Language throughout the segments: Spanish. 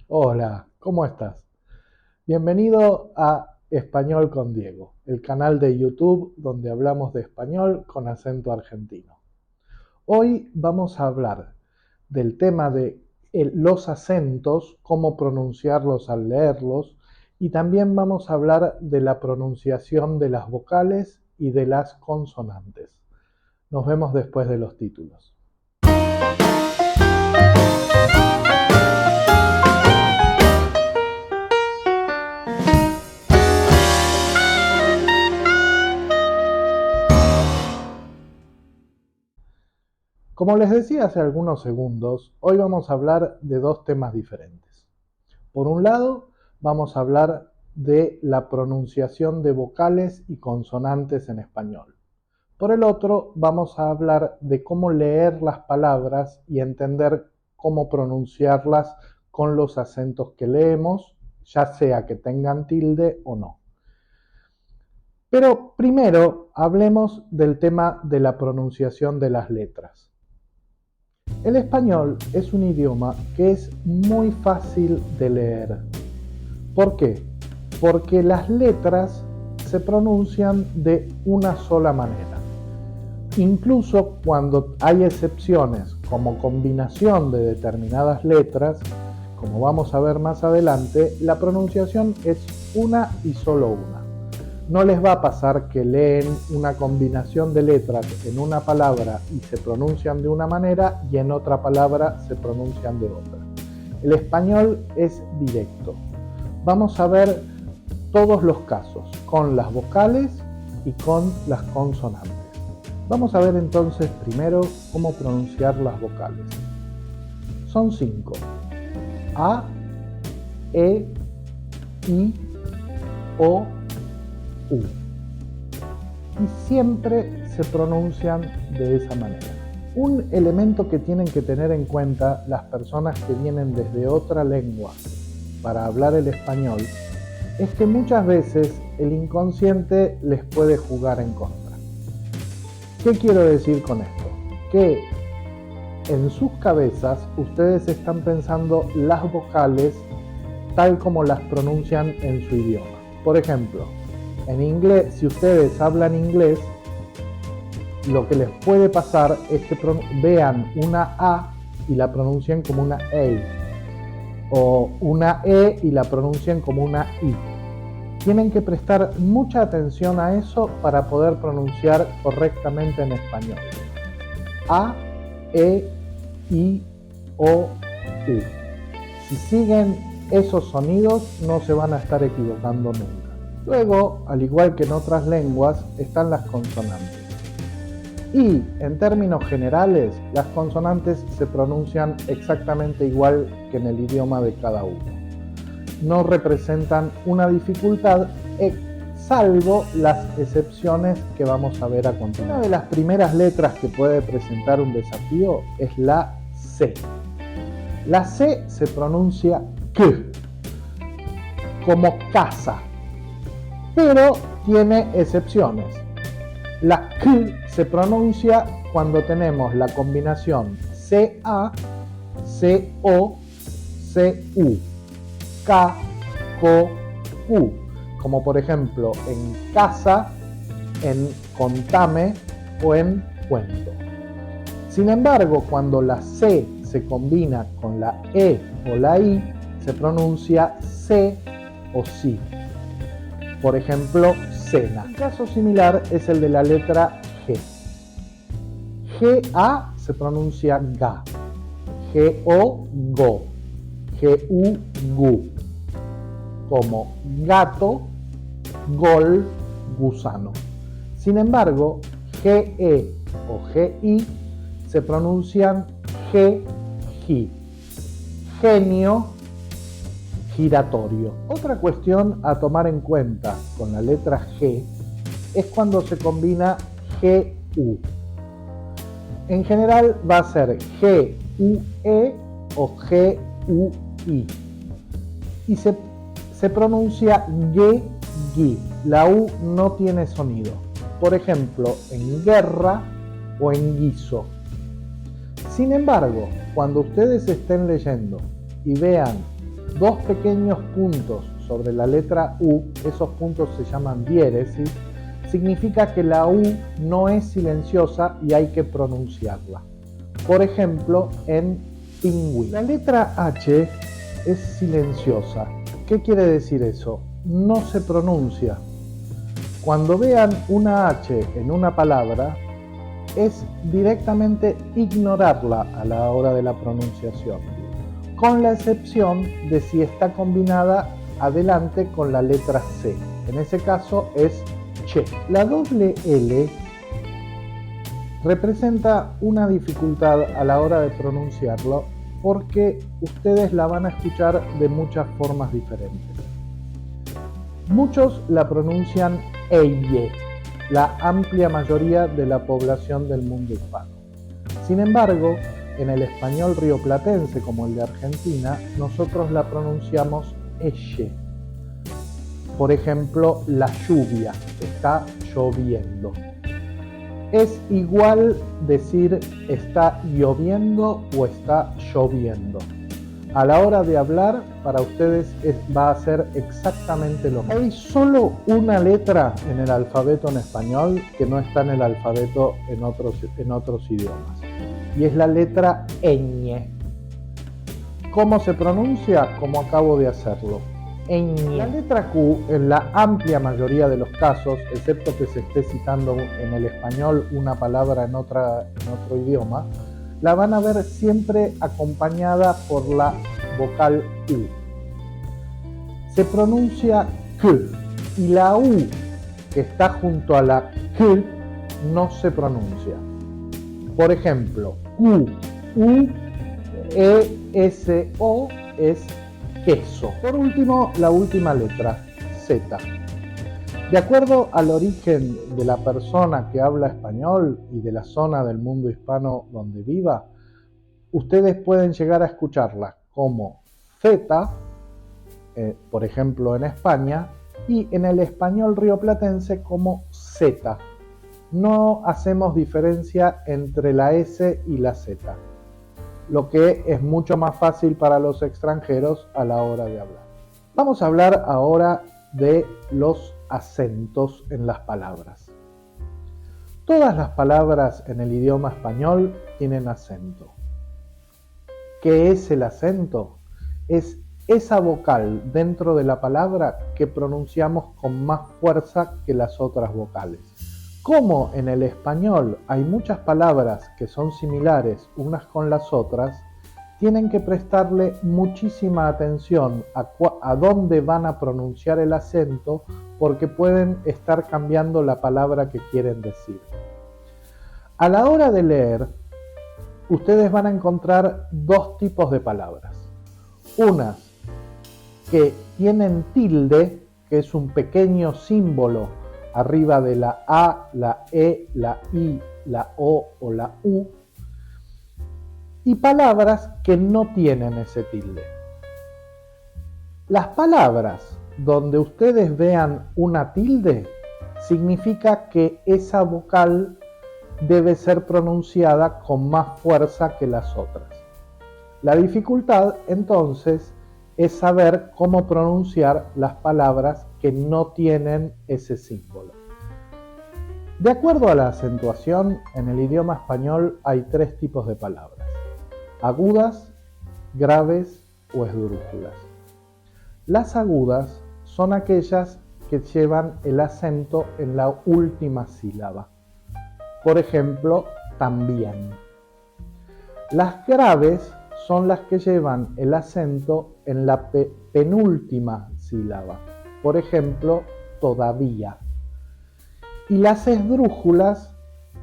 Hola, ¿cómo estás? Bienvenido a Español con Diego, el canal de YouTube donde hablamos de español con acento argentino. Hoy vamos a hablar del tema de los acentos, cómo pronunciarlos al leerlos, y también vamos a hablar de la pronunciación de las vocales y de las consonantes. Nos vemos después de los títulos. Como les decía hace algunos segundos, hoy vamos a hablar de dos temas diferentes. Por un lado, vamos a hablar de la pronunciación de vocales y consonantes en español. Por el otro, vamos a hablar de cómo leer las palabras y entender cómo pronunciarlas con los acentos que leemos, ya sea que tengan tilde o no. Pero primero hablemos del tema de la pronunciación de las letras. El español es un idioma que es muy fácil de leer. ¿Por qué? Porque las letras se pronuncian de una sola manera. Incluso cuando hay excepciones como combinación de determinadas letras, como vamos a ver más adelante, la pronunciación es una y solo una. No les va a pasar que leen una combinación de letras en una palabra y se pronuncian de una manera y en otra palabra se pronuncian de otra. El español es directo. Vamos a ver todos los casos con las vocales y con las consonantes. Vamos a ver entonces primero cómo pronunciar las vocales. Son 5. A, E, I, O, U. Y siempre se pronuncian de esa manera. Un elemento que tienen que tener en cuenta las personas que vienen desde otra lengua para hablar el español es que muchas veces el inconsciente les puede jugar en contra. ¿Qué quiero decir con esto? Que en sus cabezas ustedes están pensando las vocales tal como las pronuncian en su idioma. Por ejemplo, en inglés, si ustedes hablan inglés, lo que les puede pasar es que vean una A y la pronuncien como una A, o una E y la pronuncien como una I. Tienen que prestar mucha atención a eso para poder pronunciar correctamente en español. A, E, I, O, U. Si siguen esos sonidos, no se van a estar equivocando nunca. Luego, al igual que en otras lenguas, están las consonantes. Y, en términos generales, las consonantes se pronuncian exactamente igual que en el idioma de cada uno. No representan una dificultad, salvo las excepciones que vamos a ver a continuación. Una de las primeras letras que puede presentar un desafío es la C. La C se pronuncia K, como casa, pero tiene excepciones. La K se pronuncia cuando tenemos la combinación CA, CO, CU, K, CO, U, como por ejemplo en casa, en contame o en cuento. Sin embargo, cuando la C se combina con la E o la I, se pronuncia C o si. Por ejemplo, cena. Un caso similar es el de la letra G. GA se pronuncia ga, GO, go, GU, gu, como gato, gol, gusano. Sin embargo, GE o GI se pronuncian G, gi, genio, giratorio. Otra cuestión a tomar en cuenta con la letra G es cuando se combina GU. En general va a ser GUE o GUI. Y se pronuncia ge, gi. La U no tiene sonido. Por ejemplo, en guerra o en guiso. Sin embargo, cuando ustedes estén leyendo y vean dos pequeños puntos sobre la letra U, esos puntos se llaman diéresis, significa que la U no es silenciosa y hay que pronunciarla. Por ejemplo, en pingüino. La letra H es silenciosa. ¿Qué quiere decir eso? No se pronuncia. Cuando vean una H en una palabra, es directamente ignorarla a la hora de la pronunciación, con la excepción de si está combinada adelante con la letra C. En ese caso es che. La doble L representa una dificultad a la hora de pronunciarlo porque ustedes la van a escuchar de muchas formas diferentes. Muchos la pronuncian elle, la amplia mayoría de la población del mundo hispano. Sin embargo, en el español rioplatense como el de Argentina, nosotros la pronunciamos elle. Por ejemplo, la lluvia, está lloviendo. Es igual decir está lloviendo o está lloviendo. A la hora de hablar, para ustedes va a ser exactamente lo mismo. Hay solo una letra en el alfabeto en español que no está en el alfabeto en otros idiomas. Y es la letra ñ. ¿Cómo se pronuncia? Como acabo de hacerlo. ñ. La letra Q, en la amplia mayoría de los casos, excepto que se esté citando en el español una palabra en otro idioma, la van a ver siempre acompañada por la vocal U. Se pronuncia K y la U que está junto a la K no se pronuncia. Por ejemplo, Q, U, E, S, O es queso. Por último, la última letra, Z. De acuerdo al origen de la persona que habla español y de la zona del mundo hispano donde viva, ustedes pueden llegar a escucharla como Z, por ejemplo en España, y en el español rioplatense como Z. No hacemos diferencia entre la S y la Z, lo que es mucho más fácil para los extranjeros a la hora de hablar. Vamos a hablar ahora de los acentos en las palabras. Todas las palabras en el idioma español tienen acento. ¿Qué es el acento? Es esa vocal dentro de la palabra que pronunciamos con más fuerza que las otras vocales. Como en el español hay muchas palabras que son similares unas con las otras, tienen que prestarle muchísima atención a dónde van a pronunciar el acento porque pueden estar cambiando la palabra que quieren decir. A la hora de leer, ustedes van a encontrar dos tipos de palabras. Unas que tienen tilde, que es un pequeño símbolo arriba de la A, la E, la I, la O o la U, y palabras que no tienen ese tilde. Las palabras donde ustedes vean una tilde significa que esa vocal debe ser pronunciada con más fuerza que las otras. La dificultad entonces es saber cómo pronunciar las palabras que no tienen ese símbolo. De acuerdo a la acentuación, en el idioma español hay tres tipos de palabras: agudas, graves o esdrújulas. Las agudas son aquellas que llevan el acento en la última sílaba. Por ejemplo, también. Las graves son las que llevan el acento en la penúltima sílaba. Por ejemplo, todavía. Y las esdrújulas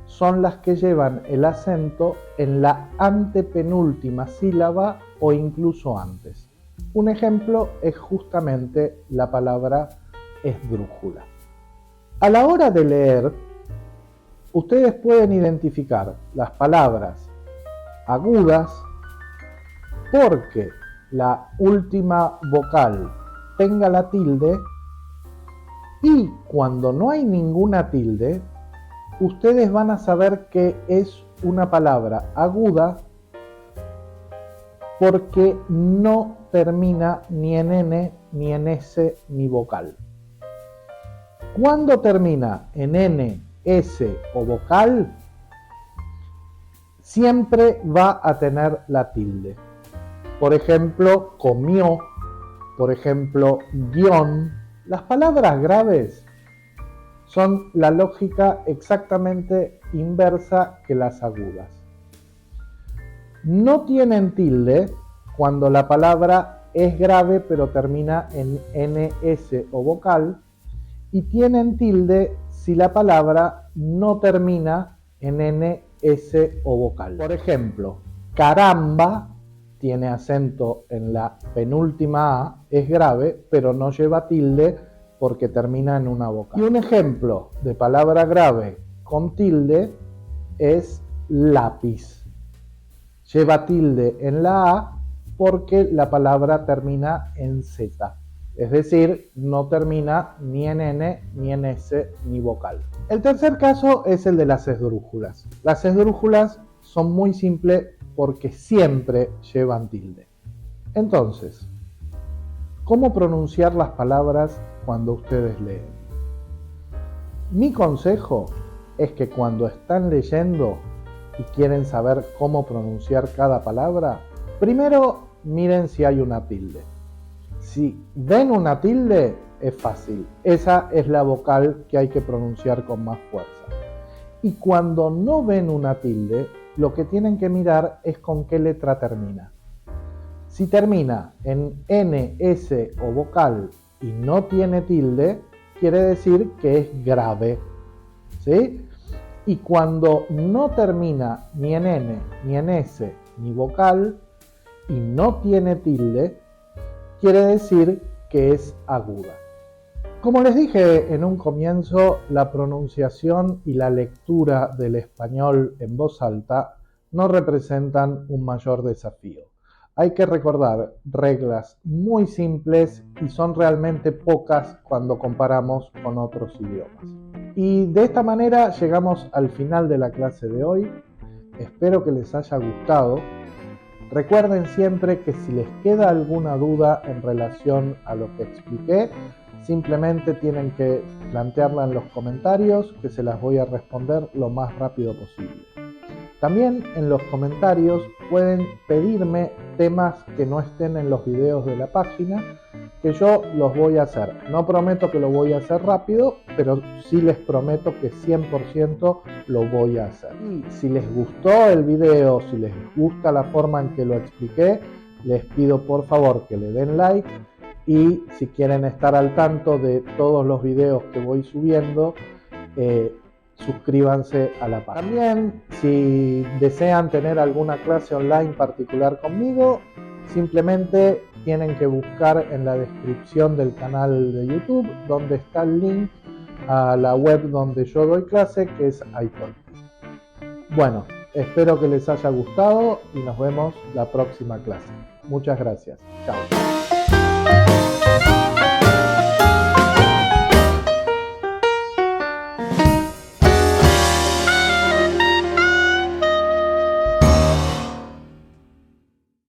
son las que llevan el acento en la antepenúltima sílaba o incluso antes. Un ejemplo es justamente la palabra esdrújula. A la hora de leer, ustedes pueden identificar las palabras agudas porque la última vocal tenga la tilde, y cuando no hay ninguna tilde, ustedes van a saber que es una palabra aguda porque no termina ni en N, ni en S, ni vocal. Cuando termina en N, S o vocal, siempre va a tener la tilde. Por ejemplo, comió, por ejemplo, guión. Las palabras graves son la lógica exactamente inversa que las agudas. No tienen tilde cuando la palabra es grave pero termina en NS o vocal, y tienen tilde si la palabra no termina en NS o vocal. Por ejemplo, caramba tiene acento en la penúltima A, es grave, pero no lleva tilde porque termina en una vocal. Y un ejemplo de palabra grave con tilde es lápiz. Lleva tilde en la A porque la palabra termina en Z. Es decir, no termina ni en N, ni en S, ni vocal. El tercer caso es el de las esdrújulas. Las esdrújulas son muy simples porque siempre llevan tilde. Entonces, ¿cómo pronunciar las palabras cuando ustedes leen? Mi consejo es que cuando están leyendo y quieren saber cómo pronunciar cada palabra, primero miren si hay una tilde. Si ven una tilde, es fácil. Esa es la vocal que hay que pronunciar con más fuerza. Y cuando no ven una tilde, lo que tienen que mirar es con qué letra termina. Si termina en N, S o vocal y no tiene tilde, quiere decir que es grave, ¿sí? Y cuando no termina ni en N, ni en S, ni vocal y no tiene tilde, quiere decir que es aguda. Como les dije en un comienzo, la pronunciación y la lectura del español en voz alta no representan un mayor desafío. Hay que recordar reglas muy simples y son realmente pocas cuando comparamos con otros idiomas. Y de esta manera llegamos al final de la clase de hoy. Espero que les haya gustado. Recuerden siempre que si les queda alguna duda en relación a lo que expliqué, simplemente tienen que plantearla en los comentarios, que se las voy a responder lo más rápido posible. También en los comentarios pueden pedirme temas que no estén en los videos de la página, que yo los voy a hacer. No prometo que lo voy a hacer rápido, pero sí les prometo que 100% lo voy a hacer. Y si les gustó el video, si les gusta la forma en que lo expliqué, les pido por favor que le den like, y si quieren estar al tanto de todos los videos que voy subiendo, suscríbanse a la página. También, si desean tener alguna clase online particular conmigo, simplemente tienen que buscar en la descripción del canal de YouTube, donde está el link a la web donde yo doy clase, que es iTalki. Bueno, espero que les haya gustado y nos vemos la próxima clase. Muchas gracias. Chao.